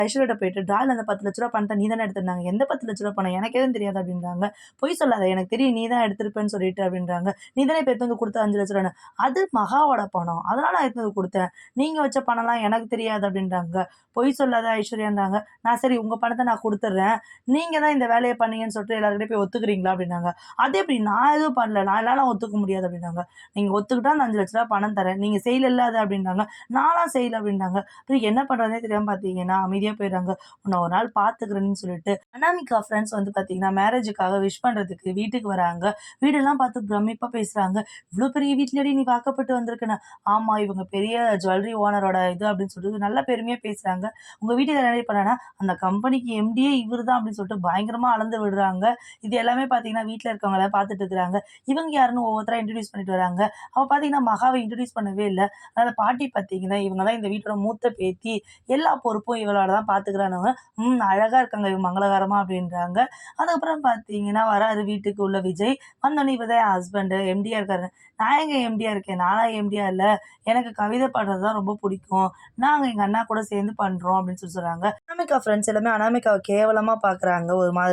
ஐஸ்வர்யாட்ட போயிட்டு ட்ரால அந்த 10,00,000 பணத்த நீ தானே எடுத்திருந்தாங்க. எந்த 10,00,000 பணம்? எனக்கு எதுவும் தெரியாது அப்படின்றாங்க. பொய் சொல்லாத எனக்கு தெரியும் நீ தான் எடுத்திருப்பேன்னு சொல்லிட்டு அப்படின்றாங்க. நீ தானே இப்ப எடுத்து வந்து குடுத்த 5,00,000 அது மகாவோட பணம். அதனால நான் எடுத்து வந்து குடுத்தேன். நீங்க வச்ச பணம்லாம் எனக்கு தெரியாது அப்படின்றாங்க. பொய் சொல்லாத ஐஸ்வர்யான்றாங்க. நான் சரி உங்க பணத்த நான் குடுத்துடுறேன். நீங்க தான் இந்த வேலைய பண்ணீங்கன்னு சொல்லிட்டு எல்லார்கிட்டயும் போய் ஒத்துக்கிறீங்களா? அப்படின்னாங்க. அது எப்படி? நான் எதுவும் பண்ணல. நான்லாம் ஒத்துக்க முடியாது அப்படின்னாங்க. நீங்க ஒத்துக்கிட்டா அந்த ரூ. 5,00,000 பணம் தரேன். நீங்க செய்யலல்ல அது அப்படின்னாங்க. நான்லாம் செய்யல அப்படின்னாங்க. அப்புறம் என்ன பண்றதுன்னே தெரியாம பார்த்தீங்கன்னா, அமைதியா போயிடுறாங்க. உன்ன ஒரு நாள் பார்த்துக்கிறேன்னு சொல்லிட்டு. அனாமிகா ஃப்ரெண்ட்ஸ் வந்து பார்த்தீங்கன்னா, மேரேஜுக்காக விஷ் பண்றதுக்கு வீட்டுக்கு வராங்க. வீடெல்லாம் பார்த்து பிரமிப்பா பேசுறாங்க. "இவ்ளோ பெரிய வீட்லயாடி நீ வாக்கப்பட்டு வந்திருக்கன்னு?" "ஆமா, இவங்க பெரிய ஜுவல்லரி ஓனரோட இது" அப்படின்னு சொல்லிட்டு நல்லா பெருமையா பேசுறாங்க. "உங்க வீட்டுக்காரர் என்னடி பண்ணாருன்னா, அந்த கம்பெனிக்கு எம்டியே இவரு தான்" அப்படின்னு சொல்லிட்டு பயங்கரமா அளந்து விடுறாங்க. இது எல்லாமே பார்த்தீங்கன்னா, வீட்ல இருக்கவங்க எல்லாம் பார்த்துட்டு இருக்கிறாங்க. இவங்க யாருன்னு ஒவ்வொருத்தரா இன்ட்ரோடியூஸ் பண்ணிட்டு வராங்க. அப்ப பார்த்தீங்கன்னா, மகாவ இன்ட்ரோடியூஸ் பண்ணவே இல்ல. அந்த பாட்டி பார்த்தீங்கன்னா, இவங்க தான் இந்த வீட்டோட மூத்த பேத்தி. எல்லா பொறுப்பும் இவளோட தான் பார்த்துக்கிறான்னுங்க. அழகா இருக்காங்க இவங்க மங்களகரமா அப்படின்றாங்க. அதுக்கப்புறம் பார்த்தீங்கன்னா, வராரு வீட்டுக்கு உள்ள விஜய். வந்தோனே இவர் தான் என் ஹஸ்பண்ட் எம்டியா இருக்காரு. நான் எங்க எம்டியா இருக்கேன்? நான்லாம் எம்டியா இல்ல. எனக்கு கவிதை பாடுறது தான் ரொம்ப பிடிக்கும். நாங்க எங்க அண்ணா கூட சேர்ந்து பண்றோம் அப்படின்னு சொல்றாங்க. அனாமிகா ஃப்ரெண்ட்ஸ் எல்லாமே அனாமிகாவ கேவலமா பார்க்குறாங்க ஒரு மாதிரி.